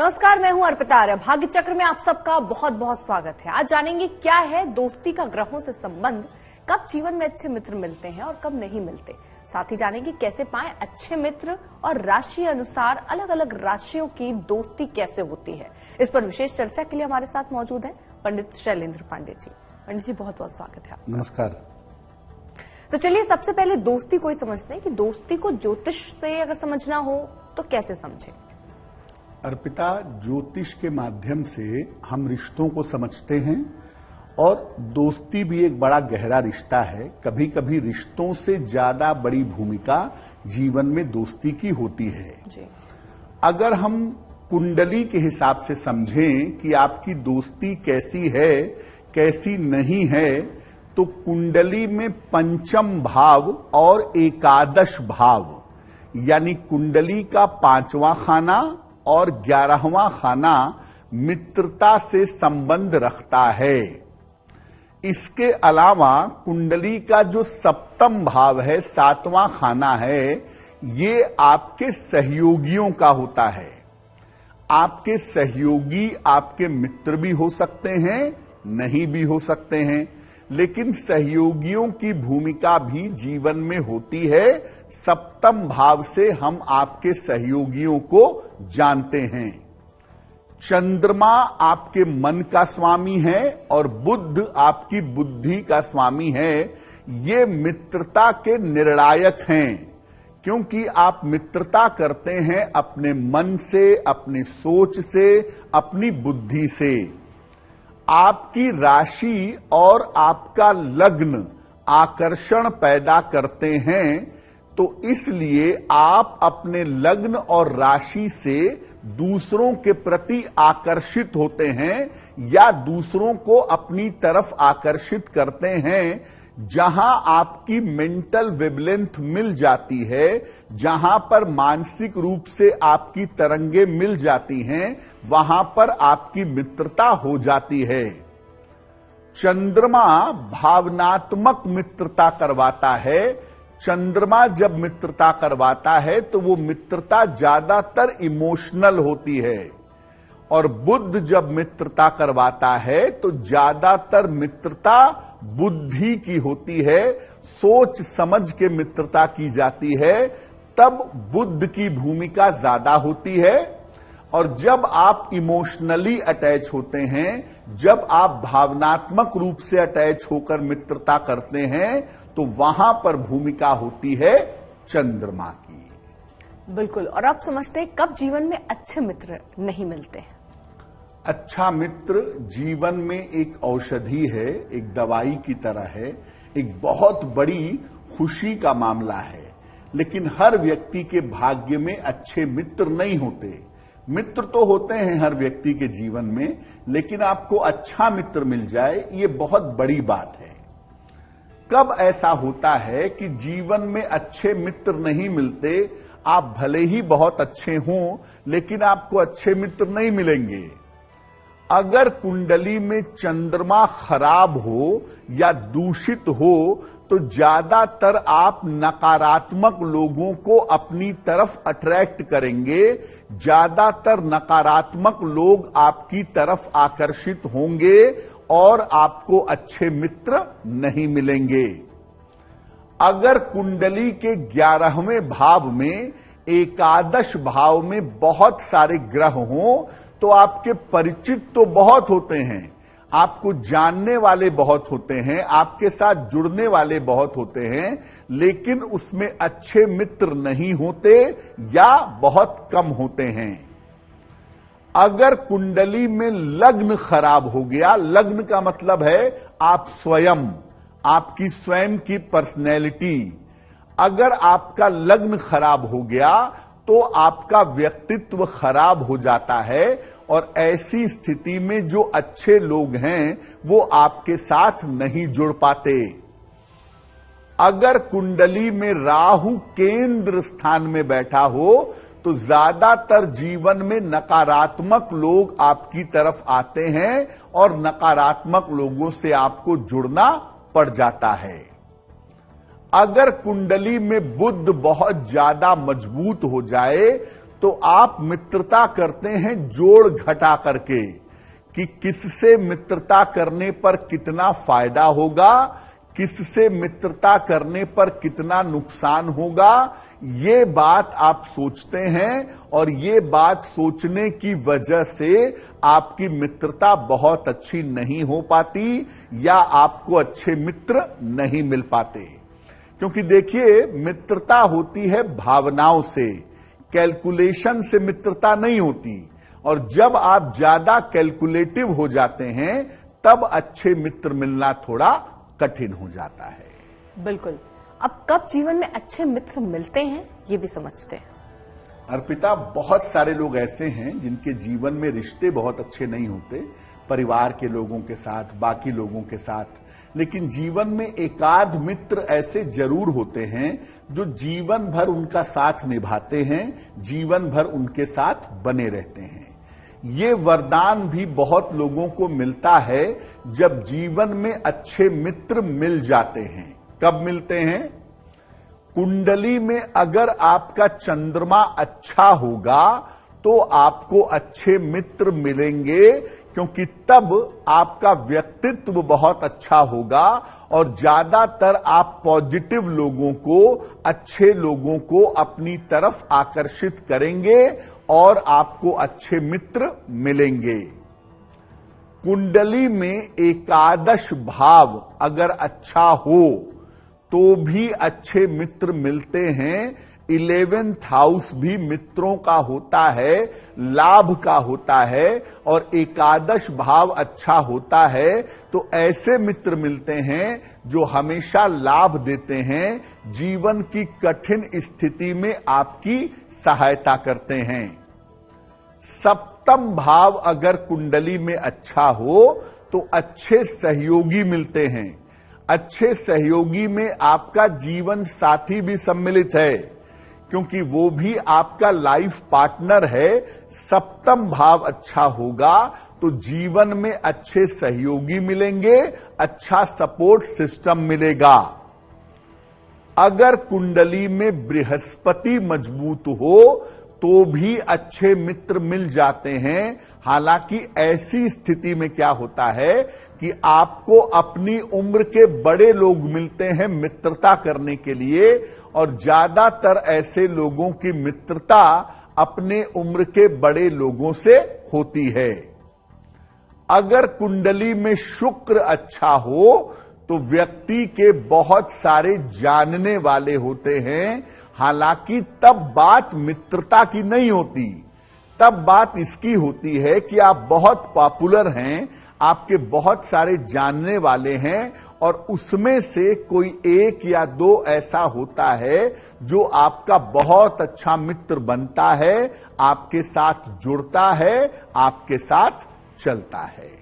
नमस्कार, मैं हूं अर्पिता आर्य। भाग्य चक्र में आप सबका बहुत बहुत स्वागत है। आज जानेंगे क्या है दोस्ती का ग्रहों से संबंध, कब जीवन में अच्छे मित्र मिलते हैं और कब नहीं मिलते। साथ ही जानेंगे कैसे पाएं अच्छे मित्र और राशि अनुसार अलग अलग राशियों की दोस्ती कैसे होती है। इस पर विशेष चर्चा के लिए हमारे साथ मौजूद है पंडित शैलेंद्र पांडे जी। पंडित जी, बहुत बहुत स्वागत है आपका। नमस्कार। तो चलिए सबसे पहले दोस्ती को ही समझते हैं कि दोस्ती को ज्योतिष से अगर समझना हो तो कैसे समझें। अर्पिता, ज्योतिष के माध्यम से हम रिश्तों को समझते हैं और दोस्ती भी एक बड़ा गहरा रिश्ता है। कभी कभी रिश्तों से ज्यादा बड़ी भूमिका जीवन में दोस्ती की होती है जी। अगर हम कुंडली के हिसाब से समझें कि आपकी दोस्ती कैसी है कैसी नहीं है, तो कुंडली में पंचम भाव और एकादश भाव यानी कुंडली का 5वां खाना और 11वां खाना मित्रता से संबंध रखता है। इसके अलावा कुंडली का जो 7वां भाव है, 7वां खाना है, ये आपके सहयोगियों का होता है। आपके सहयोगी आपके मित्र भी हो सकते हैं, नहीं भी हो सकते हैं, लेकिन सहयोगियों की भूमिका भी जीवन में होती है। 7वां भाव से हम आपके सहयोगियों को जानते हैं। चंद्रमा आपके मन का स्वामी है और बुध आपकी बुद्धि का स्वामी है। ये मित्रता के निर्णायक हैं, क्योंकि आप मित्रता करते हैं अपने मन से, अपनी सोच से, अपनी बुद्धि से। आपकी राशि और आपका लग्न आकर्षण पैदा करते हैं, तो इसलिए आप अपने लग्न और राशि से दूसरों के प्रति आकर्षित होते हैं या दूसरों को अपनी तरफ आकर्षित करते हैं। जहां आपकी मेंटल वेवलेंथ मिल जाती है, जहां पर मानसिक रूप से आपकी तरंगे मिल जाती हैं, वहां पर आपकी मित्रता हो जाती है। चंद्रमा भावनात्मक मित्रता करवाता है। चंद्रमा जब मित्रता करवाता है तो वो मित्रता ज्यादातर इमोशनल होती है, और बुध जब मित्रता करवाता है तो ज्यादातर मित्रता बुद्धि की होती है, सोच समझ के मित्रता की जाती है। तब बुद्ध की भूमिका ज्यादा होती है। और जब आप इमोशनली अटैच होते हैं, जब आप भावनात्मक रूप से अटैच होकर मित्रता करते हैं, तो वहां पर भूमिका होती है चंद्रमा की। बिल्कुल। और आप समझते हैं कब जीवन में अच्छे मित्र नहीं मिलते हैं। अच्छा मित्र जीवन में एक औषधि है, एक दवाई की तरह है, एक बहुत बड़ी खुशी का मामला है। लेकिन हर व्यक्ति के भाग्य में अच्छे मित्र नहीं होते। मित्र तो होते हैं हर व्यक्ति के जीवन में, लेकिन आपको अच्छा मित्र मिल जाए, ये बहुत बड़ी बात है। कब ऐसा होता है कि जीवन में अच्छे मित्र नहीं मिलते? आप भले ही बहुत अच्छे हों, लेकिन आपको अच्छे मित्र नहीं मिलेंगे। अगर कुंडली में चंद्रमा खराब हो या दूषित हो, तो ज्यादातर आप नकारात्मक लोगों को अपनी तरफ अट्रैक्ट करेंगे। ज्यादातर नकारात्मक लोग आपकी तरफ आकर्षित होंगे और आपको अच्छे मित्र नहीं मिलेंगे। अगर कुंडली के 11वें भाव में, एकादश भाव में बहुत सारे ग्रह हों, तो आपके परिचित तो बहुत होते हैं, आपको जानने वाले बहुत होते हैं, आपके साथ जुड़ने वाले बहुत होते हैं, लेकिन उसमें अच्छे मित्र नहीं होते या बहुत कम होते हैं। अगर कुंडली में लग्न खराब हो गया, लग्न का मतलब है आप स्वयं, आपकी स्वयं की पर्सनैलिटी, अगर आपका लग्न खराब हो गया तो आपका व्यक्तित्व खराब हो जाता है, और ऐसी स्थिति में जो अच्छे लोग हैं वो आपके साथ नहीं जुड़ पाते। अगर कुंडली में राहु केंद्र स्थान में बैठा हो, तो ज्यादातर जीवन में नकारात्मक लोग आपकी तरफ आते हैं और नकारात्मक लोगों से आपको जुड़ना पड़ जाता है। अगर कुंडली में बुध बहुत ज्यादा मजबूत हो जाए, तो आप मित्रता करते हैं जोड़ घटा करके कि किससे मित्रता करने पर कितना फायदा होगा, किससे मित्रता करने पर कितना नुकसान होगा, ये बात आप सोचते हैं और ये बात सोचने की वजह से आपकी मित्रता बहुत अच्छी नहीं हो पाती या आपको अच्छे मित्र नहीं मिल पाते। क्योंकि देखिए, मित्रता होती है भावनाओं से, कैलकुलेशन से मित्रता नहीं होती। और जब आप ज्यादा कैलकुलेटिव हो जाते हैं तब अच्छे मित्र मिलना थोड़ा कठिन हो जाता है। बिल्कुल। अब कब जीवन में अच्छे मित्र मिलते हैं ये भी समझते हैं। अर्पिता, बहुत सारे लोग ऐसे हैं जिनके जीवन में रिश्ते बहुत अच्छे नहीं होते, परिवार के लोगों के साथ, बाकी लोगों के साथ, लेकिन जीवन में एकाध मित्र ऐसे जरूर होते हैं जो जीवन भर उनका साथ निभाते हैं, जीवन भर उनके साथ बने रहते हैं। ये वरदान भी बहुत लोगों को मिलता है जब जीवन में अच्छे मित्र मिल जाते हैं। कब मिलते हैं? कुंडली में अगर आपका चंद्रमा अच्छा होगा तो आपको अच्छे मित्र मिलेंगे, क्योंकि तब आपका व्यक्तित्व बहुत अच्छा होगा और ज्यादातर आप पॉजिटिव लोगों को, अच्छे लोगों को अपनी तरफ आकर्षित करेंगे और आपको अच्छे मित्र मिलेंगे। कुंडली में एकादश भाव अगर अच्छा हो तो भी अच्छे मित्र मिलते हैं। 11th हाउस भी मित्रों का होता है, लाभ का होता है, और एकादश भाव अच्छा होता है तो ऐसे मित्र मिलते हैं जो हमेशा लाभ देते हैं, जीवन की कठिन स्थिति में आपकी सहायता करते हैं। सप्तम भाव अगर कुंडली में अच्छा हो तो अच्छे सहयोगी मिलते हैं। अच्छे सहयोगी में आपका जीवन साथी भी सम्मिलित है, क्योंकि वो भी आपका लाइफ पार्टनर है। सप्तम भाव अच्छा होगा तो जीवन में अच्छे सहयोगी मिलेंगे, अच्छा सपोर्ट सिस्टम मिलेगा। अगर कुंडली में बृहस्पति मजबूत हो तो भी अच्छे मित्र मिल जाते हैं। हालांकि ऐसी स्थिति में क्या होता है कि आपको अपनी उम्र के बड़े लोग मिलते हैं मित्रता करने के लिए, और ज्यादातर ऐसे लोगों की मित्रता अपने उम्र के बड़े लोगों से होती है। अगर कुंडली में शुक्र अच्छा हो तो व्यक्ति के बहुत सारे जानने वाले होते हैं। हालांकि तब बात मित्रता की नहीं होती, तब बात इसकी होती है कि आप बहुत पॉपुलर हैं, आपके बहुत सारे जानने वाले हैं, और उसमें से कोई एक या दो ऐसा होता है जो आपका बहुत अच्छा मित्र बनता है, आपके साथ जुड़ता है, आपके साथ चलता है।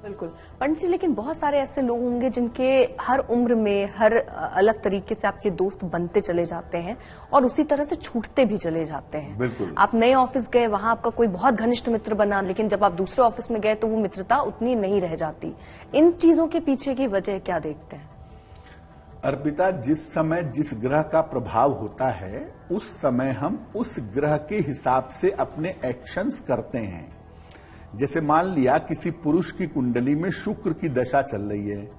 बिल्कुल पंडित जी, लेकिन बहुत सारे ऐसे लोग होंगे जिनके हर उम्र में हर अलग तरीके से आपके दोस्त बनते चले जाते हैं और उसी तरह से छूटते भी चले जाते हैं। बिल्कुल। आप नए ऑफिस गए, वहां आपका कोई बहुत घनिष्ठ मित्र बना, लेकिन जब आप दूसरे ऑफिस में गए तो वो मित्रता उतनी नहीं रह जाती। इन चीजों के पीछे की वजह क्या देखते हैं? अर्पिता, जिस समय जिस ग्रह का प्रभाव होता है उस समय हम उस ग्रह के हिसाब से अपने एक्शंस करते हैं। जैसे मान लिया किसी पुरुष की कुंडली में शुक्र की दशा चल रही है,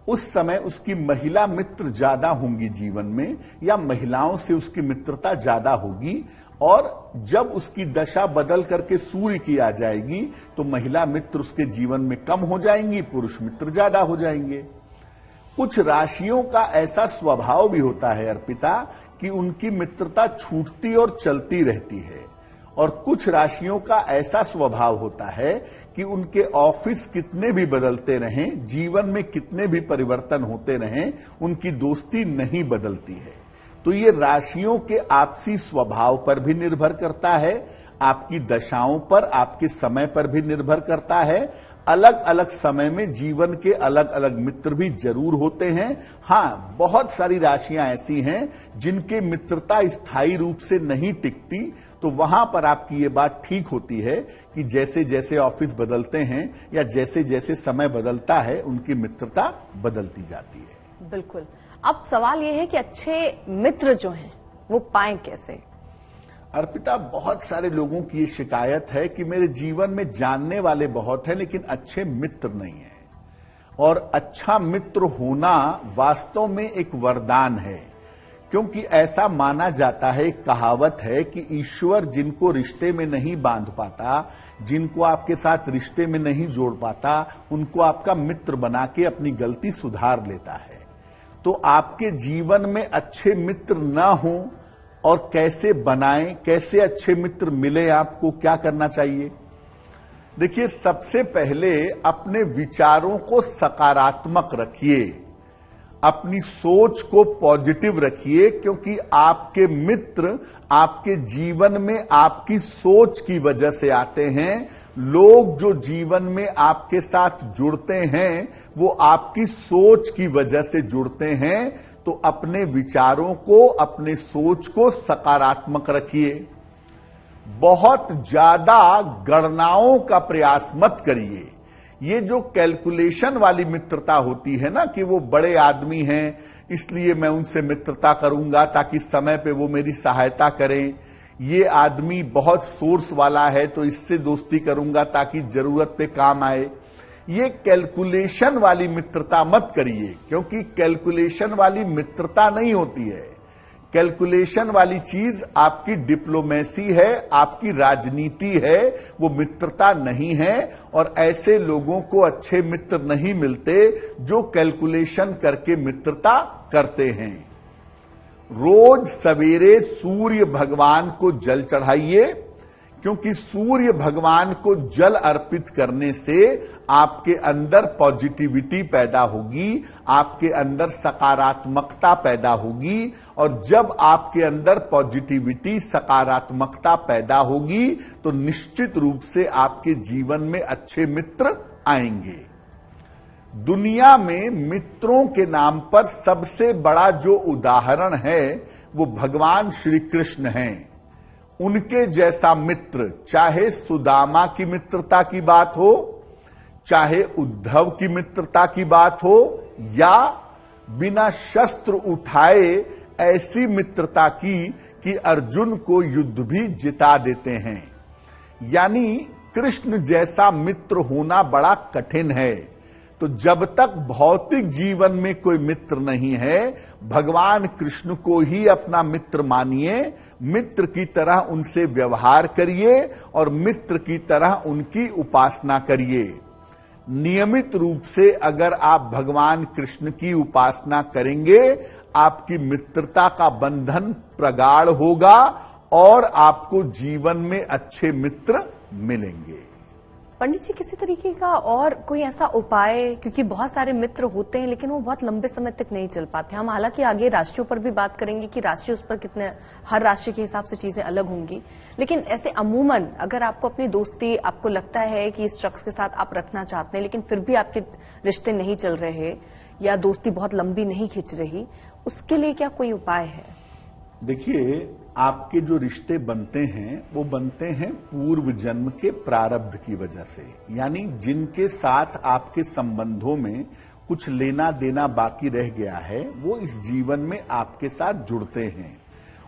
उस समय उसकी महिला मित्र ज्यादा होंगी जीवन में, या महिलाओं से उसकी मित्रता ज्यादा होगी। और जब उसकी दशा बदल करके सूर्य की आ जाएगी तो महिला मित्र उसके जीवन में कम हो जाएंगी, पुरुष मित्र ज्यादा हो जाएंगे। कुछ राशियों का ऐसा स्वभाव भी होता है अर्पिता कि उनकी मित्रता छूटती और चलती रहती है, और कुछ राशियों का ऐसा स्वभाव होता है कि उनके ऑफिस कितने भी बदलते रहें, जीवन में कितने भी परिवर्तन होते रहें, उनकी दोस्ती नहीं बदलती है। तो ये राशियों के आपसी स्वभाव पर भी निर्भर करता है, आपकी दशाओं पर, आपके समय पर भी निर्भर करता है। अलग अलग समय में जीवन के अलग अलग मित्र भी जरूर होते हैं। हाँ, बहुत सारी राशियां ऐसी हैं जिनकी मित्रता स्थायी रूप से नहीं टिकती, तो वहां पर आपकी ये बात ठीक होती है कि जैसे जैसे ऑफिस बदलते हैं या जैसे जैसे समय बदलता है उनकी मित्रता बदलती जाती है। बिल्कुल। अब सवाल ये है कि अच्छे मित्र जो हैं वो पाएं कैसे? अर्पिता, बहुत सारे लोगों की ये शिकायत है कि मेरे जीवन में जानने वाले बहुत हैं लेकिन अच्छे मित्र नहीं हैं। और अच्छा मित्र होना वास्तव में एक वरदान है, क्योंकि ऐसा माना जाता है, एक कहावत है कि ईश्वर जिनको रिश्ते में नहीं बांध पाता, जिनको आपके साथ रिश्ते में नहीं जोड़ पाता, उनको आपका मित्र बना के अपनी गलती सुधार लेता है। तो आपके जीवन में अच्छे मित्र न हो और कैसे बनाएं, कैसे अच्छे मित्र मिले, आपको क्या करना चाहिए? देखिए, सबसे पहले अपने विचारों को सकारात्मक रखिए, अपनी सोच को पॉजिटिव रखिए, क्योंकि आपके मित्र आपके जीवन में आपकी सोच की वजह से आते हैं। लोग जो जीवन में आपके साथ जुड़ते हैं वो आपकी सोच की वजह से जुड़ते हैं। तो अपने विचारों को, अपने सोच को सकारात्मक रखिए। बहुत ज्यादा गणनाओं का प्रयास मत करिए। ये जो कैलकुलेशन वाली मित्रता होती है ना, कि वो बड़े आदमी हैं इसलिए मैं उनसे मित्रता करूंगा ताकि समय पे वो मेरी सहायता करें, ये आदमी बहुत सोर्स वाला है तो इससे दोस्ती करूंगा ताकि जरूरत पे काम आए, ये कैलकुलेशन वाली मित्रता मत करिए, क्योंकि कैलकुलेशन वाली मित्रता नहीं होती है। कैलकुलेशन वाली चीज आपकी डिप्लोमेसी है, आपकी राजनीति है, वो मित्रता नहीं है। और ऐसे लोगों को अच्छे मित्र नहीं मिलते जो कैलकुलेशन करके मित्रता करते हैं। रोज सवेरे सूर्य भगवान को जल चढ़ाइए, क्योंकि सूर्य भगवान को जल अर्पित करने से आपके अंदर पॉजिटिविटी पैदा होगी, आपके अंदर सकारात्मकता पैदा होगी। और जब आपके अंदर पॉजिटिविटी, सकारात्मकता पैदा होगी तो निश्चित रूप से आपके जीवन में अच्छे मित्र आएंगे। दुनिया में मित्रों के नाम पर सबसे बड़ा जो उदाहरण है वो भगवान श्री कृष्ण हैं। उनके जैसा मित्र, चाहे सुदामा की मित्रता की बात हो, चाहे उद्धव की मित्रता की बात हो, या बिना शस्त्र उठाए ऐसी मित्रता की कि अर्जुन को युद्ध भी जिता देते हैं। यानी कृष्ण जैसा मित्र होना बड़ा कठिन है। तो जब तक भौतिक जीवन में कोई मित्र नहीं है, भगवान कृष्ण को ही अपना मित्र मानिए, मित्र की तरह उनसे व्यवहार करिए और मित्र की तरह उनकी उपासना करिए। नियमित रूप से अगर आप भगवान कृष्ण की उपासना करेंगे, आपकी मित्रता का बंधन प्रगाढ़ होगा और आपको जीवन में अच्छे मित्र मिलेंगे। पंडित जी, किसी तरीके का और कोई ऐसा उपाय, क्योंकि बहुत सारे मित्र होते हैं लेकिन वो बहुत लंबे समय तक नहीं चल पाते। हम हालांकि आगे राशियों पर भी बात करेंगे कि राशि उस पर कितने, हर राशि के हिसाब से चीजें अलग होंगी, लेकिन ऐसे अमूमन अगर आपको अपनी दोस्ती, आपको लगता है कि इस शख्स के साथ आप रखना चाहते हैं लेकिन फिर भी आपके रिश्ते नहीं चल रहे या दोस्ती बहुत लंबी नहीं खिंच रही, उसके लिए क्या कोई उपाय है? देखिए, आपके जो रिश्ते बनते हैं वो बनते हैं पूर्व जन्म के प्रारब्ध की वजह से। यानी जिनके साथ आपके संबंधों में कुछ लेना देना बाकी रह गया है, वो इस जीवन में आपके साथ जुड़ते हैं।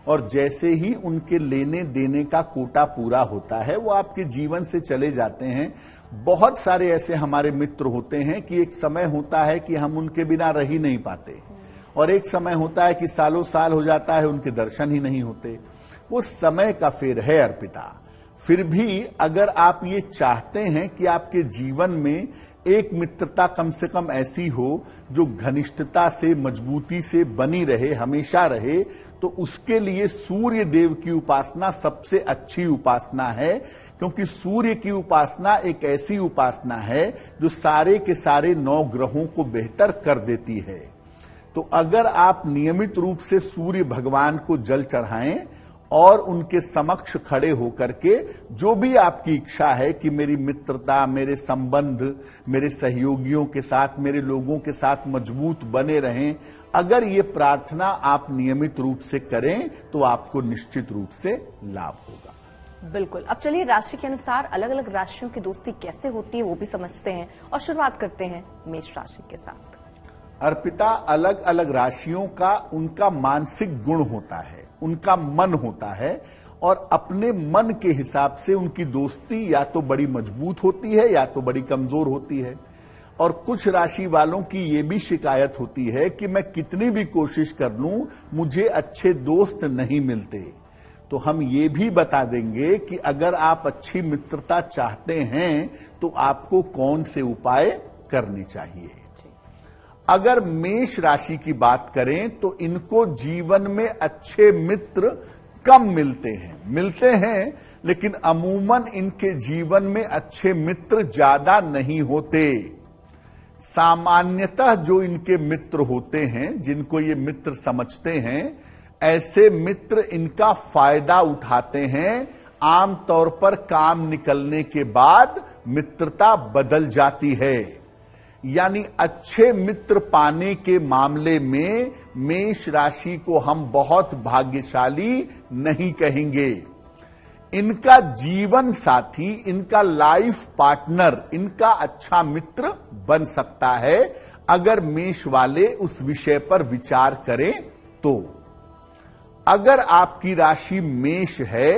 और जैसे ही उनके लेने देने का कोटा पूरा होता है, वो आपके जीवन से चले जाते हैं। बहुत सारे ऐसे हमारे मित्र होते हैं कि एक समय होता है कि हम उनके बिना रह ही नहीं पाते, और एक समय होता है कि सालों साल हो जाता है उनके दर्शन ही नहीं होते। वो समय का फेर है अर्पिता। फिर भी अगर आप ये चाहते हैं कि आपके जीवन में एक मित्रता कम से कम ऐसी हो जो घनिष्ठता से, मजबूती से बनी रहे, हमेशा रहे, तो उसके लिए सूर्य देव की उपासना सबसे अच्छी उपासना है। क्योंकि सूर्य की उपासना एक ऐसी उपासना है जो सारे के सारे 9 ग्रहों को बेहतर कर देती है। तो अगर आप नियमित रूप से सूर्य भगवान को जल चढ़ाएं और उनके समक्ष खड़े होकर के जो भी आपकी इच्छा है कि मेरी मित्रता, मेरे संबंध, मेरे सहयोगियों के साथ, मेरे लोगों के साथ मजबूत बने रहें, अगर ये प्रार्थना आप नियमित रूप से करें तो आपको निश्चित रूप से लाभ होगा। बिल्कुल। अब चलिए राशि के अनुसार अलग अलग राशियों की दोस्ती कैसे होती है वो भी समझते हैं और शुरुआत करते हैं मेष राशि के साथ। अर्पिता, अलग अलग राशियों का उनका मानसिक गुण होता है, उनका मन होता है, और अपने मन के हिसाब से उनकी दोस्ती या तो बड़ी मजबूत होती है या तो बड़ी कमजोर होती है। और कुछ राशि वालों की ये भी शिकायत होती है कि मैं कितनी भी कोशिश कर लूं मुझे अच्छे दोस्त नहीं मिलते। तो हम ये भी बता देंगे कि अगर आप अच्छी मित्रता चाहते हैं तो आपको कौन से उपाय करने चाहिए। अगर मेष राशि की बात करें तो इनको जीवन में अच्छे मित्र कम मिलते हैं लेकिन अमूमन इनके जीवन में अच्छे मित्र ज्यादा नहीं होते। सामान्यतः जो इनके मित्र होते हैं, जिनको ये मित्र समझते हैं, ऐसे मित्र इनका फायदा उठाते हैं। आमतौर पर काम निकलने के बाद मित्रता बदल जाती है। यानी अच्छे मित्र पाने के मामले में मेष राशि को हम बहुत भाग्यशाली नहीं कहेंगे। इनका जीवन साथी, इनका लाइफ पार्टनर, इनका अच्छा मित्र बन सकता है अगर मेष वाले उस विषय पर विचार करें तो। अगर आपकी राशि मेष है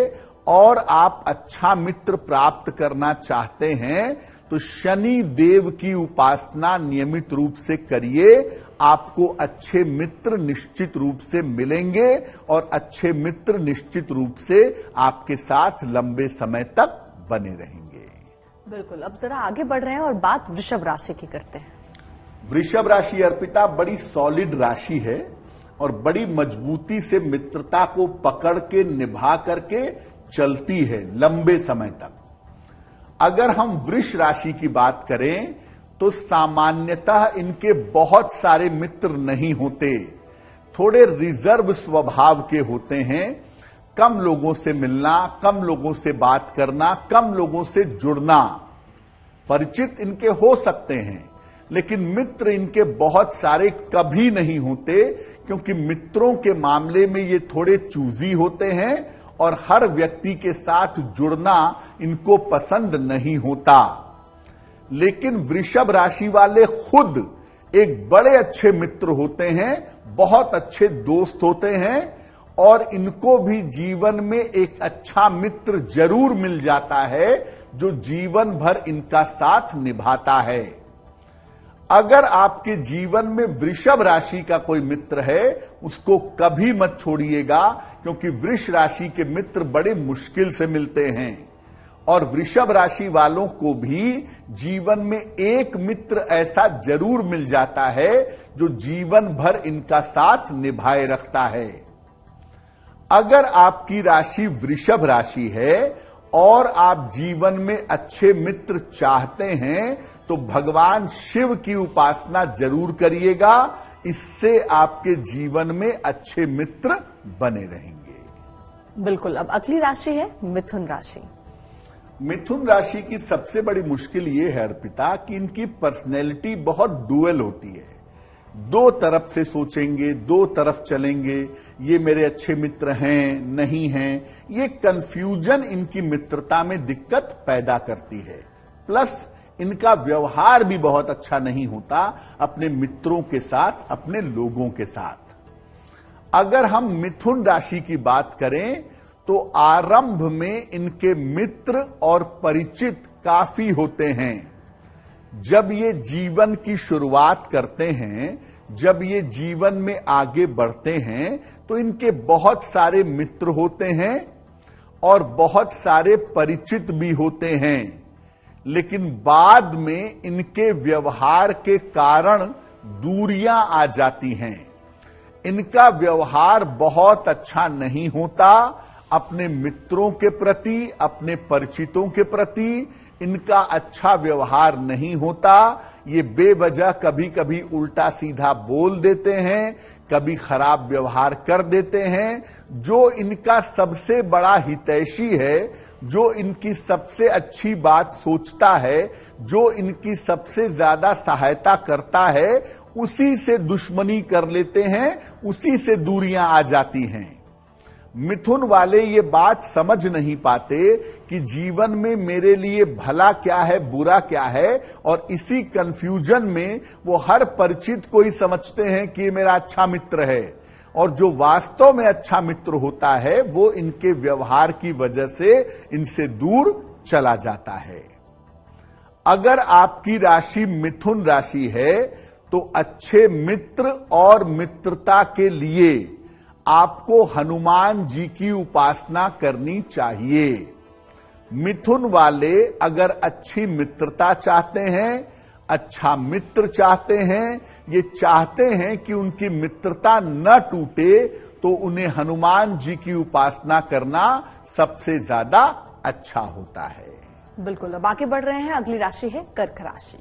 और आप अच्छा मित्र प्राप्त करना चाहते हैं तो शनि देव की उपासना नियमित रूप से करिए। आपको अच्छे मित्र निश्चित रूप से मिलेंगे और अच्छे मित्र निश्चित रूप से आपके साथ लंबे समय तक बने रहेंगे। बिल्कुल। अब जरा आगे बढ़ रहे हैं और बात वृषभ राशि की करते हैं। वृषभ राशि अर्पिता बड़ी सॉलिड राशि है और बड़ी मजबूती से मित्रता को पकड़ के निभा करके चलती है लंबे समय तक। अगर हम वृष राशि की बात करें तो सामान्यतः इनके बहुत सारे मित्र नहीं होते। थोड़े रिजर्व स्वभाव के होते हैं। कम लोगों से मिलना, कम लोगों से बात करना, कम लोगों से जुड़ना। परिचित इनके हो सकते हैं लेकिन मित्र इनके बहुत सारे कभी नहीं होते, क्योंकि मित्रों के मामले में ये थोड़े चूजी होते हैं और हर व्यक्ति के साथ जुड़ना इनको पसंद नहीं होता। लेकिन वृषभ राशि वाले खुद एक बड़े अच्छे मित्र होते हैं, बहुत अच्छे दोस्त होते हैं और इनको भी जीवन में एक अच्छा मित्र जरूर मिल जाता है जो जीवन भर इनका साथ निभाता है। अगर आपके जीवन में वृषभ राशि का कोई मित्र है उसको कभी मत छोड़िएगा, क्योंकि वृष राशि के मित्र बड़े मुश्किल से मिलते हैं। और वृषभ राशि वालों को भी जीवन में एक मित्र ऐसा जरूर मिल जाता है जो जीवन भर इनका साथ निभाए रखता है। अगर आपकी राशि वृषभ राशि है और आप जीवन में अच्छे मित्र चाहते हैं तो भगवान शिव की उपासना जरूर करिएगा। इससे आपके जीवन में अच्छे मित्र बने रहेंगे। बिल्कुल। अब अगली राशि है मिथुन राशि। मिथुन राशि की सबसे बड़ी मुश्किल ये है अर्पिता कि इनकी पर्सनैलिटी बहुत डुअल होती है। दो तरफ से सोचेंगे, दो तरफ चलेंगे, ये मेरे अच्छे मित्र हैं नहीं हैं। ये कंफ्यूजन इनकी मित्रता में दिक्कत पैदा करती है। प्लस इनका व्यवहार भी बहुत अच्छा नहीं होता अपने मित्रों के साथ, अपने लोगों के साथ। अगर हम मिथुन राशि की बात करें तो आरंभ में इनके मित्र और परिचित काफी होते हैं। जब ये जीवन की शुरुआत करते हैं, जब ये जीवन में आगे बढ़ते हैं तो इनके बहुत सारे मित्र होते हैं और बहुत सारे परिचित भी होते हैं। लेकिन बाद में इनके व्यवहार के कारण दूरियां आ जाती हैं। इनका व्यवहार बहुत अच्छा नहीं होता अपने मित्रों के प्रति, अपने परिचितों के प्रति इनका अच्छा व्यवहार नहीं होता। ये बेवजह कभी कभी उल्टा सीधा बोल देते हैं, कभी खराब व्यवहार कर देते हैं। जो इनका सबसे बड़ा हितैषी है, जो इनकी सबसे अच्छी बात सोचता है, जो इनकी सबसे ज्यादा सहायता करता है, उसी से दुश्मनी कर लेते हैं, उसी से दूरियां आ जाती हैं। मिथुन वाले ये बात समझ नहीं पाते कि जीवन में मेरे लिए भला क्या है, बुरा क्या है, और इसी कंफ्यूजन में वो हर परिचित को ही समझते हैं कि ये मेरा अच्छा मित्र है और जो वास्तव में अच्छा मित्र होता है वो इनके व्यवहार की वजह से इनसे दूर चला जाता है। अगर आपकी राशि मिथुन राशि है तो अच्छे मित्र और मित्रता के लिए आपको हनुमान जी की उपासना करनी चाहिए। मिथुन वाले अगर अच्छी मित्रता चाहते हैं, अच्छा मित्र चाहते हैं, ये चाहते हैं कि उनकी मित्रता न टूटे, तो उन्हें हनुमान जी की उपासना करना सबसे ज्यादा अच्छा होता है। बिल्कुल। अब आगे बढ़ रहे हैं, अगली राशि है कर्क राशि।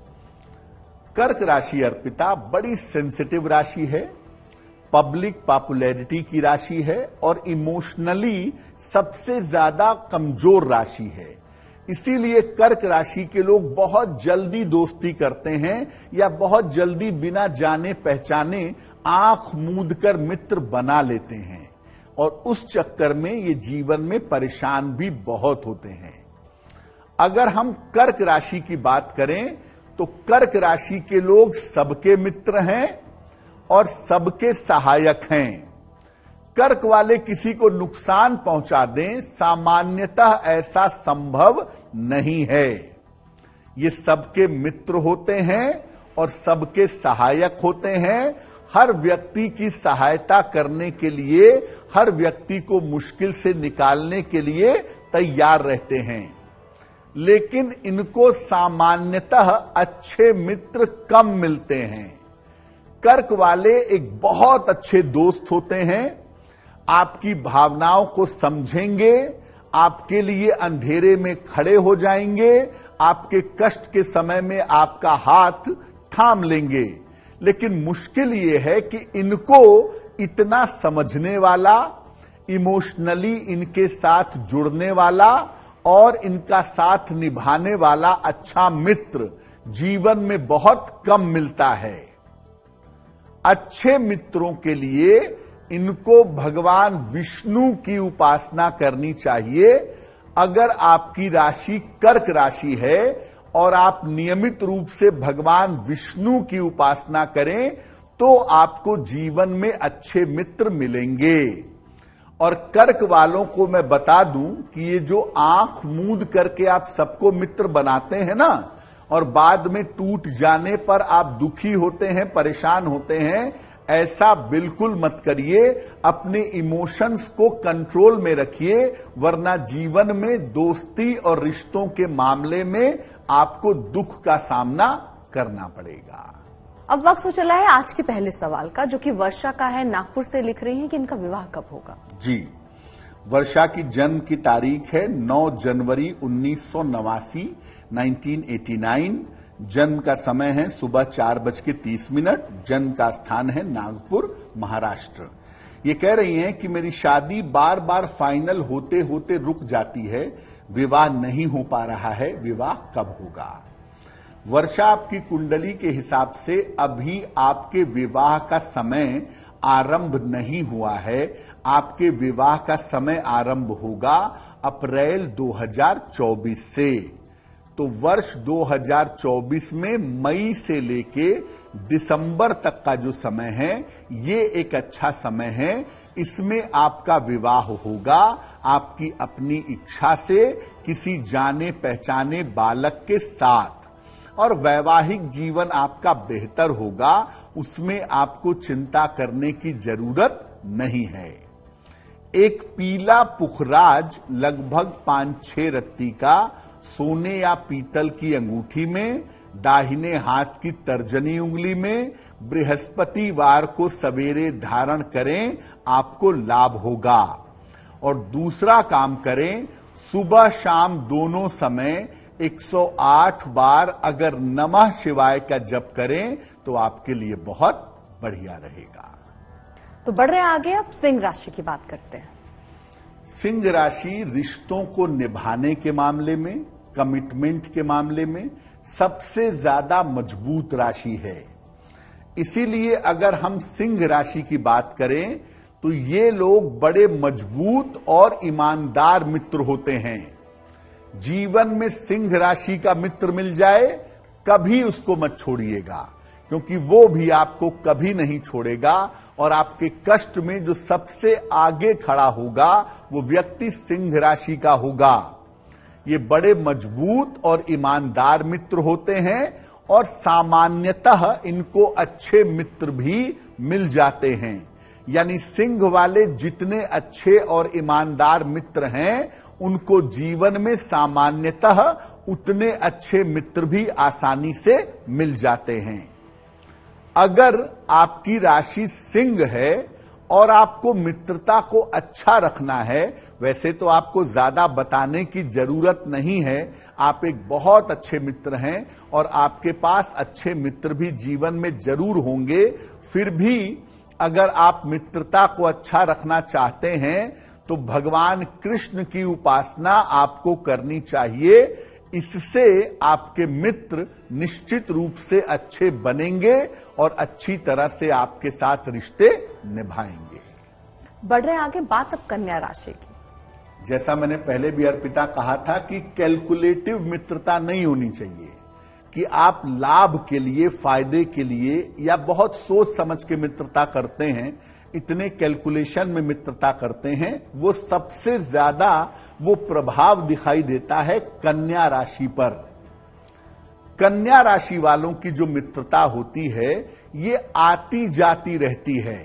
कर्क राशि अर्पिता बड़ी सेंसिटिव राशि है, पब्लिक पॉपुलैरिटी की राशि है और इमोशनली सबसे ज्यादा कमजोर राशि है। इसीलिए कर्क राशि के लोग बहुत जल्दी दोस्ती करते हैं या बहुत जल्दी बिना जाने पहचाने आंख मूंद कर मित्र बना लेते हैं और उस चक्कर में ये जीवन में परेशान भी बहुत होते हैं। अगर हम कर्क राशि की बात करें तो कर्क राशि के लोग सबके मित्र हैं और सबके सहायक हैं। कर्क वाले किसी को नुकसान पहुंचा दें, सामान्यतः ऐसा संभव नहीं है। ये सबके मित्र होते हैं और सबके सहायक होते हैं। हर व्यक्ति की सहायता करने के लिए, हर व्यक्ति को मुश्किल से निकालने के लिए तैयार रहते हैं। लेकिन इनको सामान्यतः अच्छे मित्र कम मिलते हैं। कर्क वाले एक बहुत अच्छे दोस्त होते हैं, आपकी भावनाओं को समझेंगे, आपके लिए अंधेरे में खड़े हो जाएंगे, आपके कष्ट के समय में आपका हाथ थाम लेंगे। लेकिन मुश्किल ये है कि इनको इतना समझने वाला, इमोशनली इनके साथ जुड़ने वाला और इनका साथ निभाने वाला अच्छा मित्र जीवन में बहुत कम मिलता है। अच्छे मित्रों के लिए इनको भगवान विष्णु की उपासना करनी चाहिए। अगर आपकी राशि कर्क राशि है और आप नियमित रूप से भगवान विष्णु की उपासना करें तो आपको जीवन में अच्छे मित्र मिलेंगे। और कर्क वालों को मैं बता दूं कि ये जो आंख मूंद करके आप सबको मित्र बनाते हैं ना, और बाद में टूट जाने पर आप दुखी होते हैं, परेशान होते हैं, ऐसा बिल्कुल मत करिए। अपने इमोशंस को कंट्रोल में रखिए, वरना जीवन में दोस्ती और रिश्तों के मामले में आपको दुख का सामना करना पड़ेगा। अब वक्त हो चला है आज के पहले सवाल का, जो कि वर्षा का है। नागपुर से लिख रही हैं कि इनका विवाह कब होगा। जी, वर्षा की जन्म की तारीख है 9 जनवरी 1989, 1989। जन्म का समय है सुबह 4:30। जन्म का स्थान है नागपुर, महाराष्ट्र। ये कह रही हैं कि मेरी शादी बार बार फाइनल होते होते रुक जाती है, विवाह नहीं हो पा रहा है, विवाह कब होगा। वर्षा आपकी कुंडली के हिसाब से अभी आपके विवाह का समय आरंभ नहीं हुआ है। आपके विवाह का समय आरंभ होगा अप्रैल 2024 से। तो वर्ष 2024 में मई से लेके दिसंबर तक का जो समय है, ये एक अच्छा समय है। इसमें आपका विवाह होगा आपकी अपनी इच्छा से किसी जाने पहचाने बालक के साथ, और वैवाहिक जीवन आपका बेहतर होगा। उसमें आपको चिंता करने की जरूरत नहीं है। एक पीला पुखराज लगभग 5-6 रत्ती का सोने या पीतल की अंगूठी में, दाहिने हाथ की तर्जनी उंगली में बृहस्पतिवार को सवेरे धारण करें, आपको लाभ होगा। और दूसरा काम करें, सुबह शाम दोनों समय 108 बार अगर नमः शिवाय का जप करें तो आपके लिए बहुत बढ़िया रहेगा। तो बढ़ रहे हैं आगे, अब सिंह राशि की बात करते हैं। सिंह राशि रिश्तों को निभाने के मामले में, कमिटमेंट के मामले में सबसे ज्यादा मजबूत राशि है। इसीलिए अगर हम सिंह राशि की बात करें तो ये लोग बड़े मजबूत और ईमानदार मित्र होते हैं। जीवन में सिंह राशि का मित्र मिल जाए, कभी उसको मत छोड़िएगा, क्योंकि वो भी आपको कभी नहीं छोड़ेगा और आपके कष्ट में जो सबसे आगे खड़ा होगा वो व्यक्ति सिंह राशि का होगा। ये बड़े मजबूत और ईमानदार मित्र होते हैं और सामान्यतः इनको अच्छे मित्र भी मिल जाते हैं। यानी सिंह वाले जितने अच्छे और ईमानदार मित्र हैं उनको जीवन में सामान्यतः उतने अच्छे मित्र भी आसानी से मिल जाते हैं। अगर आपकी राशि सिंह है और आपको मित्रता को अच्छा रखना है, वैसे तो आपको ज्यादा बताने की जरूरत नहीं है, आप एक बहुत अच्छे मित्र हैं और आपके पास अच्छे मित्र भी जीवन में जरूर होंगे। फिर भी अगर आप मित्रता को अच्छा रखना चाहते हैं तो भगवान कृष्ण की उपासना आपको करनी चाहिए। इससे आपके मित्र निश्चित रूप से अच्छे बनेंगे और अच्छी तरह से आपके साथ रिश्ते निभाएंगे। बढ़ रहे आगे, बात अब कन्या राशि की। जैसा मैंने पहले भी अर्पिता कहा था कि कैलकुलेटिव मित्रता नहीं होनी चाहिए कि आप लाभ के लिए, फायदे के लिए या बहुत सोच समझ के मित्रता करते हैं, इतने कैलकुलेशन में मित्रता करते हैं। वो सबसे ज्यादा वो प्रभाव दिखाई देता है कन्या राशि पर। कन्या राशि वालों की जो मित्रता होती है ये आती जाती रहती है।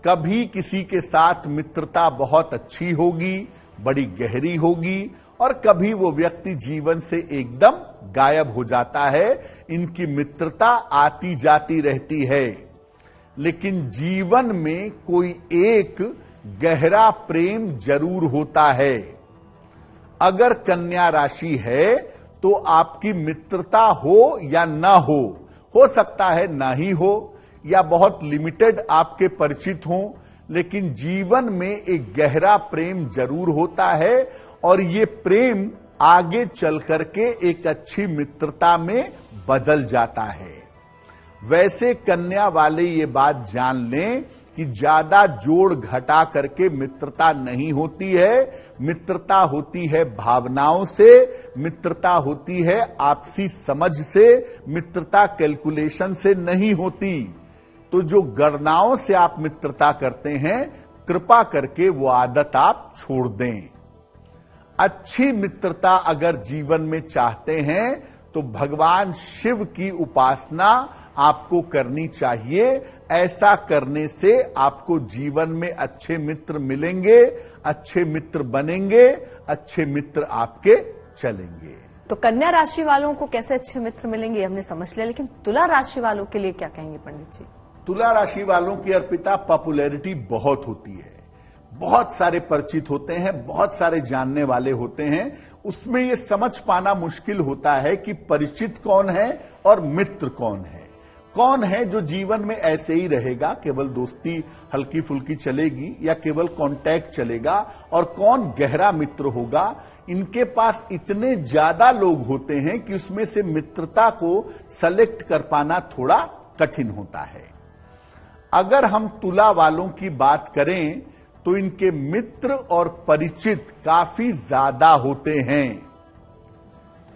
कभी किसी के साथ मित्रता बहुत अच्छी होगी, बड़ी गहरी होगी, और कभी वो व्यक्ति जीवन से एकदम गायब हो जाता है। इनकी मित्रता आती जाती रहती है, लेकिन जीवन में कोई एक गहरा प्रेम जरूर होता है। अगर कन्या राशि है तो आपकी मित्रता हो या ना हो सकता है ना ही हो या बहुत लिमिटेड आपके परिचित हों, लेकिन जीवन में एक गहरा प्रेम जरूर होता है और ये प्रेम आगे चल करके एक अच्छी मित्रता में बदल जाता है। वैसे कन्या वाले ये बात जान लें कि ज्यादा जोड़ घटा करके मित्रता नहीं होती है। मित्रता होती है भावनाओं से, मित्रता होती है आपसी समझ से, मित्रता कैलकुलेशन से नहीं होती। तो जो गणनाओं से आप मित्रता करते हैं, कृपा करके वो आदत आप छोड़ दें। अच्छी मित्रता अगर जीवन में चाहते हैं तो भगवान शिव की उपासना आपको करनी चाहिए। ऐसा करने से आपको जीवन में अच्छे मित्र मिलेंगे, अच्छे मित्र बनेंगे, अच्छे मित्र आपके चलेंगे। तो कन्या राशि वालों को कैसे अच्छे मित्र मिलेंगे हमने समझ लिया, लेकिन तुला राशि वालों के लिए क्या कहेंगे पंडित जी? तुला राशि वालों की अर्पिता पॉपुलैरिटी बहुत होती है, बहुत सारे परिचित होते हैं, बहुत सारे जानने वाले होते हैं। उसमें ये समझ पाना मुश्किल होता है कि परिचित कौन है और मित्र कौन है। कौन है जो जीवन में ऐसे ही रहेगा, केवल दोस्ती हल्की फुल्की चलेगी या केवल कांटेक्ट चलेगा, और कौन गहरा मित्र होगा। इनके पास इतने ज्यादा लोग होते हैं कि उसमें से मित्रता को सेलेक्ट कर पाना थोड़ा कठिन होता है। अगर हम तुला वालों की बात करें तो इनके मित्र और परिचित काफी ज्यादा होते हैं।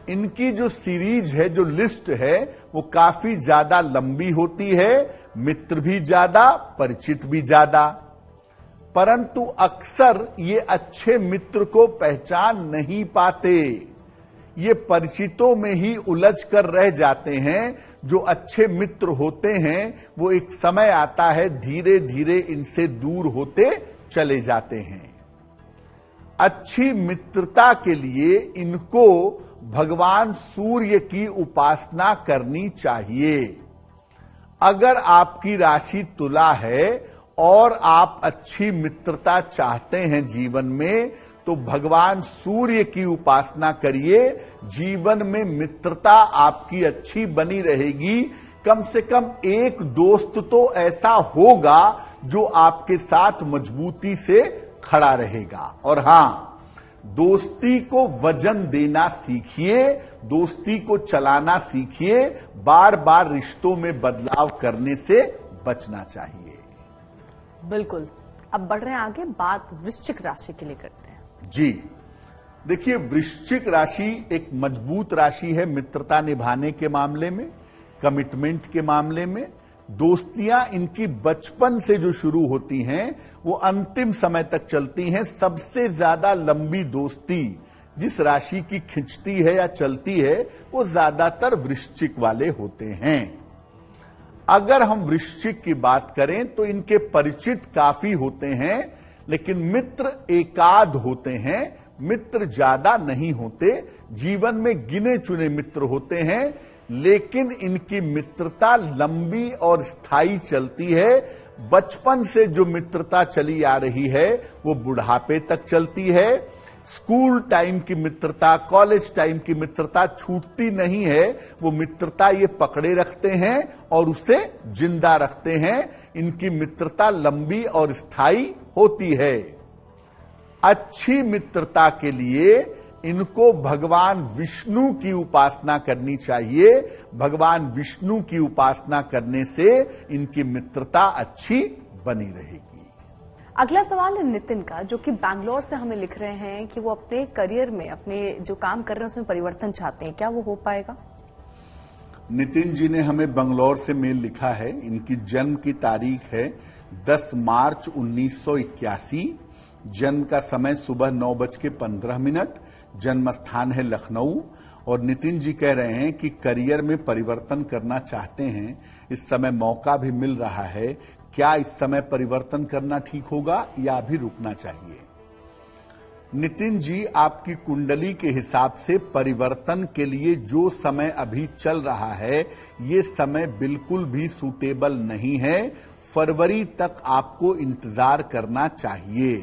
इनकी जो सीरीज है, जो लिस्ट है, वो काफी ज्यादा लंबी होती है। मित्र भी ज्यादा, परिचित भी ज्यादा, परंतु अक्सर ये अच्छे मित्र को पहचान नहीं पाते। ये परिचितों में ही उलझ कर रह जाते हैं। जो अच्छे मित्र होते हैं वो एक समय आता है धीरे धीरे इनसे दूर होते चले जाते हैं। अच्छी मित्रता के लिए इनको भगवान सूर्य की उपासना करनी चाहिए। अगर आपकी राशि तुला है और आप अच्छी मित्रता चाहते हैं जीवन में, तो भगवान सूर्य की उपासना करिए। जीवन में मित्रता आपकी अच्छी बनी रहेगी। कम से कम एक दोस्त तो ऐसा होगा जो आपके साथ मजबूती से खड़ा रहेगा। और हां, दोस्ती को वजन देना सीखिए, दोस्ती को चलाना सीखिए। बार बार रिश्तों में बदलाव करने से बचना चाहिए। बिल्कुल। अब बढ़ रहे हैं आगे, बात वृश्चिक राशि के लिए करते हैं। जी देखिए, वृश्चिक राशि एक मजबूत राशि है मित्रता निभाने के मामले में, कमिटमेंट के मामले में। दोस्तियां इनकी बचपन से जो शुरू होती हैं वो अंतिम समय तक चलती हैं। सबसे ज्यादा लंबी दोस्ती जिस राशि की खिंचती है या चलती है वो ज्यादातर वृश्चिक वाले होते हैं। अगर हम वृश्चिक की बात करें तो इनके परिचित काफी होते हैं, लेकिन मित्र एकाध होते हैं, मित्र ज्यादा नहीं होते। जीवन में गिने चुने मित्र होते हैं, लेकिन इनकी मित्रता लंबी और स्थायी चलती है। बचपन से जो मित्रता चली आ रही है वो बुढ़ापे तक चलती है। स्कूल टाइम की मित्रता, कॉलेज टाइम की मित्रता छूटती नहीं है। वो मित्रता ये पकड़े रखते हैं और उसे जिंदा रखते हैं। इनकी मित्रता लंबी और स्थायी होती है। अच्छी मित्रता के लिए इनको भगवान विष्णु की उपासना करनी चाहिए। भगवान विष्णु की उपासना करने से इनकी मित्रता अच्छी बनी रहेगी। अगला सवाल है नितिन का, जो कि बैंगलोर से हमें लिख रहे हैं कि वो अपने करियर में, अपने जो काम कर रहे हैं उसमें परिवर्तन चाहते हैं। क्या वो हो पाएगा? नितिन जी ने हमें बंगलौर से मेल लिखा है। इनकी जन्म की तारीख है 10 मार्च 1981। जन्म का समय सुबह 9:15। जन्म स्थान है लखनऊ। और नितिन जी कह रहे हैं कि करियर में परिवर्तन करना चाहते हैं। इस समय मौका भी मिल रहा है। क्या इस समय परिवर्तन करना ठीक होगा या अभी रुकना चाहिए? नितिन जी, आपकी कुंडली के हिसाब से परिवर्तन के लिए जो समय अभी चल रहा है ये समय बिल्कुल भी सूटेबल नहीं है। फरवरी तक आपको इंतजार करना चाहिए।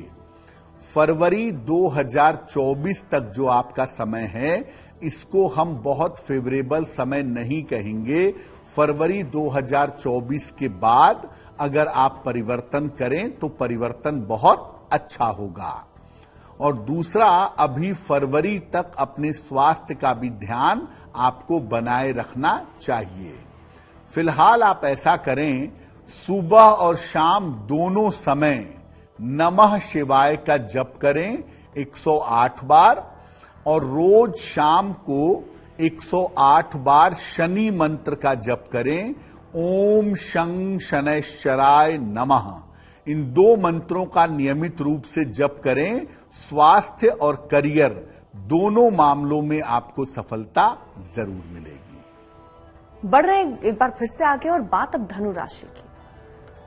फरवरी 2024 तक जो आपका समय है इसको हम बहुत फेवरेबल समय नहीं कहेंगे। फरवरी 2024 के बाद अगर आप परिवर्तन करें तो परिवर्तन बहुत अच्छा होगा। और दूसरा, अभी फरवरी तक अपने स्वास्थ्य का भी ध्यान आपको बनाए रखना चाहिए। फिलहाल आप ऐसा करें, सुबह और शाम दोनों समय नमः शिवाय का जप करें 108 बार, और रोज शाम को 108 बार शनि मंत्र का जप करें, ओम शं शनैश्चराय नमः। इन दो मंत्रों का नियमित रूप से जप करें। स्वास्थ्य और करियर दोनों मामलों में आपको सफलता जरूर मिलेगी। बढ़ रहे एक बार फिर से आगे, और बात अब धनु राशि की।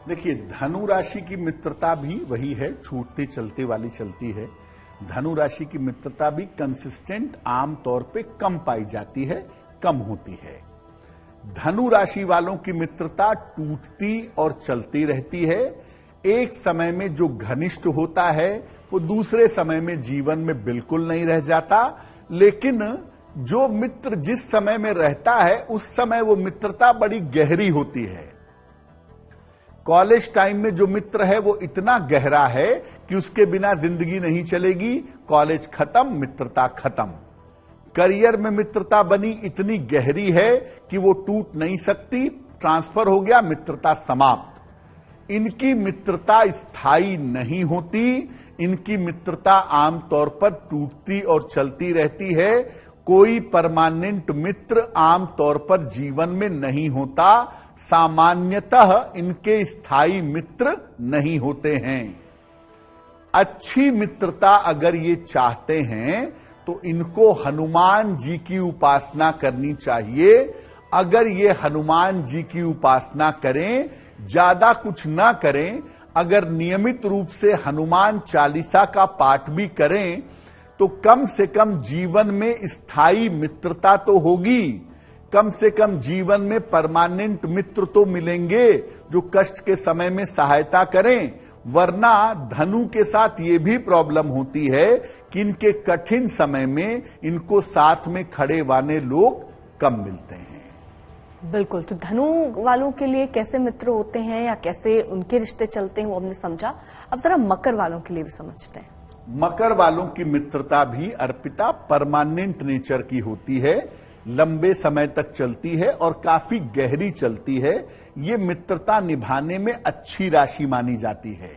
देखिए, धनु राशि की मित्रता भी वही है, छूटते चलते वाली चलती है। धनु राशि की मित्रता भी कंसिस्टेंट आमतौर पे कम पाई जाती है, कम होती है। धनु राशि वालों की मित्रता टूटती और चलती रहती है। एक समय में जो घनिष्ठ होता है वो दूसरे समय में जीवन में बिल्कुल नहीं रह जाता, लेकिन जो मित्र जिस समय में रहता है उस समय वो मित्रता बड़ी गहरी होती है। कॉलेज टाइम में जो मित्र है वो इतना गहरा है कि उसके बिना जिंदगी नहीं चलेगी। कॉलेज खत्म, मित्रता खत्म। करियर में मित्रता बनी इतनी गहरी है कि वो टूट नहीं सकती। ट्रांसफर हो गया, मित्रता समाप्त। इनकी मित्रता स्थायी नहीं होती। इनकी मित्रता आमतौर पर टूटती और चलती रहती है। कोई परमानेंट मित्र आमतौर पर जीवन में नहीं होता। सामान्यतः इनके स्थायी मित्र नहीं होते हैं। अच्छी मित्रता अगर ये चाहते हैं तो इनको हनुमान जी की उपासना करनी चाहिए। अगर ये हनुमान जी की उपासना करें, ज्यादा कुछ ना करें, अगर नियमित रूप से हनुमान चालीसा का पाठ भी करें तो कम से कम जीवन में स्थायी मित्रता तो होगी। कम से कम जीवन में परमानेंट मित्र तो मिलेंगे जो कष्ट के समय में सहायता करें। वरना धनु के साथ ये भी प्रॉब्लम होती है कि इनके कठिन समय में इनको साथ में खड़े वाले लोग कम मिलते हैं। बिल्कुल, तो धनु वालों के लिए कैसे मित्र होते हैं या कैसे उनके रिश्ते चलते हैं वो हमने समझा। अब जरा मकर वालों के लिए भी समझते हैं। मकर वालों की मित्रता भी अर्पिता परमानेंट नेचर की होती है, लंबे समय तक चलती है और काफी गहरी चलती है। ये मित्रता निभाने में अच्छी राशि मानी जाती है।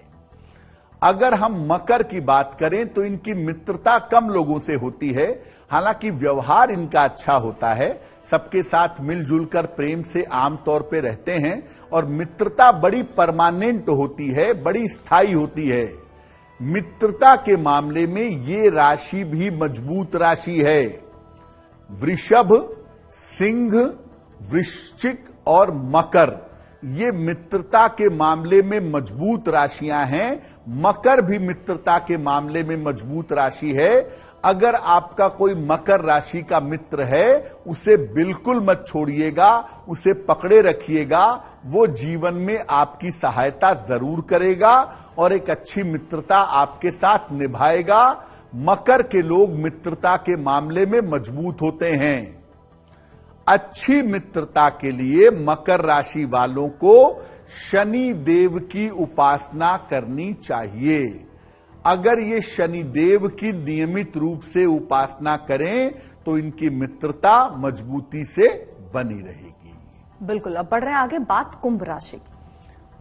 अगर हम मकर की बात करें तो इनकी मित्रता कम लोगों से होती है, हालांकि व्यवहार इनका अच्छा होता है, सबके साथ मिलजुल कर प्रेम से आमतौर पे रहते हैं और मित्रता बड़ी परमानेंट होती है, बड़ी स्थायी होती है। मित्रता के मामले में ये राशि भी मजबूत राशि है। वृषभ, सिंह, वृश्चिक और मकर ये मित्रता के मामले में मजबूत राशियां हैं। मकर भी मित्रता के मामले में मजबूत राशि है। अगर आपका कोई मकर राशि का मित्र है, उसे बिल्कुल मत छोड़िएगा, उसे पकड़े रखिएगा। वो जीवन में आपकी सहायता जरूर करेगा और एक अच्छी मित्रता आपके साथ निभाएगा। मकर के लोग मित्रता के मामले में मजबूत होते हैं। अच्छी मित्रता के लिए मकर राशि वालों को शनि देव की उपासना करनी चाहिए। अगर ये शनि देव की नियमित रूप से उपासना करें तो इनकी मित्रता मजबूती से बनी रहेगी। बिल्कुल। अब बढ़ रहे हैं आगे, बात कुंभ राशि की।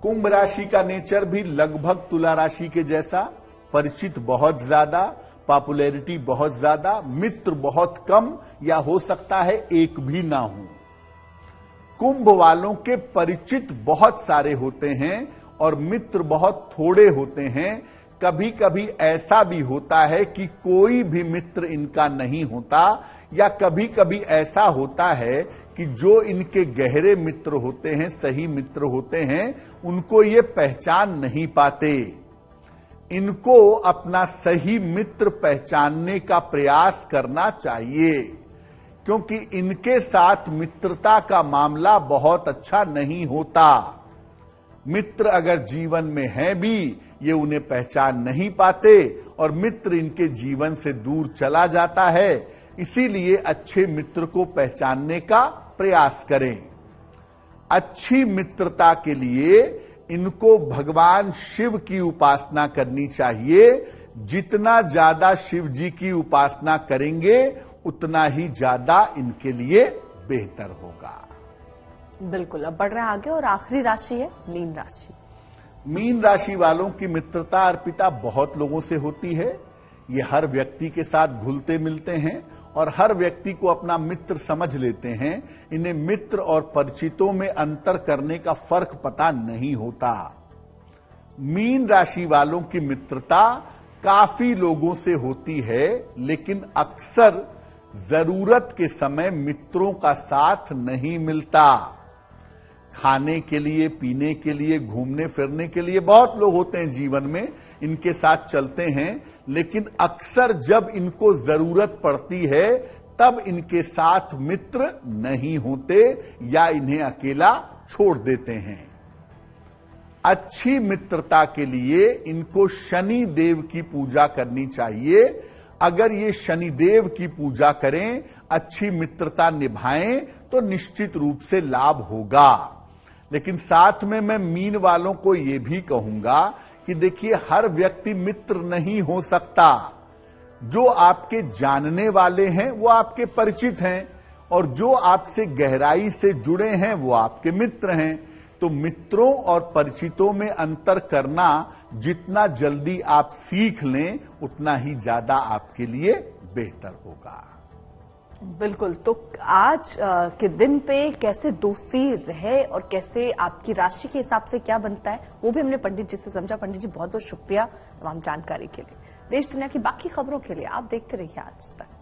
कुंभ राशि का नेचर भी लगभग तुला राशि के जैसा, परिचित बहुत ज्यादा, पॉपुलैरिटी बहुत ज्यादा, मित्र बहुत कम या हो सकता है एक भी ना हो। कुंभ वालों के परिचित बहुत सारे होते हैं और मित्र बहुत थोड़े होते हैं। कभी कभी ऐसा भी होता है कि कोई भी मित्र इनका नहीं होता, या कभी कभी ऐसा होता है कि जो इनके गहरे मित्र होते हैं, सही मित्र होते हैं, उनको ये पहचान नहीं पाते। इनको अपना सही मित्र पहचानने का प्रयास करना चाहिए, क्योंकि इनके साथ मित्रता का मामला बहुत अच्छा नहीं होता। मित्र अगर जीवन में है भी, ये उन्हें पहचान नहीं पाते और मित्र इनके जीवन से दूर चला जाता है। इसीलिए अच्छे मित्र को पहचानने का प्रयास करें। अच्छी मित्रता के लिए इनको भगवान शिव की उपासना करनी चाहिए। जितना ज्यादा शिव जी की उपासना करेंगे उतना ही ज्यादा इनके लिए बेहतर होगा। बिल्कुल। अब बढ़ रहे हैं आगे और आखिरी राशि है मीन राशि। मीन राशि वालों की मित्रता अर्पिता बहुत लोगों से होती है। ये हर व्यक्ति के साथ घुलते मिलते हैं और हर व्यक्ति को अपना मित्र समझ लेते हैं। इन्हें मित्र और परिचितों में अंतर करने का फर्क पता नहीं होता। मीन राशि वालों की मित्रता काफी लोगों से होती है, लेकिन अक्सर जरूरत के समय मित्रों का साथ नहीं मिलता। खाने के लिए, पीने के लिए, घूमने फिरने के लिए बहुत लोग होते हैं जीवन में, इनके साथ चलते हैं, लेकिन अक्सर जब इनको जरूरत पड़ती है तब इनके साथ मित्र नहीं होते या इन्हें अकेला छोड़ देते हैं। अच्छी मित्रता के लिए इनको शनि देव की पूजा करनी चाहिए। अगर ये शनि देव की पूजा करें, अच्छी मित्रता निभाएं तो निश्चित रूप से लाभ होगा। लेकिन साथ में मैं मीन वालों को यह भी कहूंगा कि देखिए, हर व्यक्ति मित्र नहीं हो सकता। जो आपके जानने वाले हैं वो आपके परिचित हैं और जो आपसे गहराई से जुड़े हैं वो आपके मित्र हैं। तो मित्रों और परिचितों में अंतर करना जितना जल्दी आप सीख लें उतना ही ज्यादा आपके लिए बेहतर होगा। बिल्कुल। तो आज के दिन पे कैसे दोस्ती रहे और कैसे आपकी राशि के हिसाब से क्या बनता है, वो भी हमने पंडित जी से समझा। पंडित जी बहुत बहुत शुक्रिया तमाम जानकारी के लिए। देश दुनिया की बाकी खबरों के लिए आप देखते रहिए आज तक।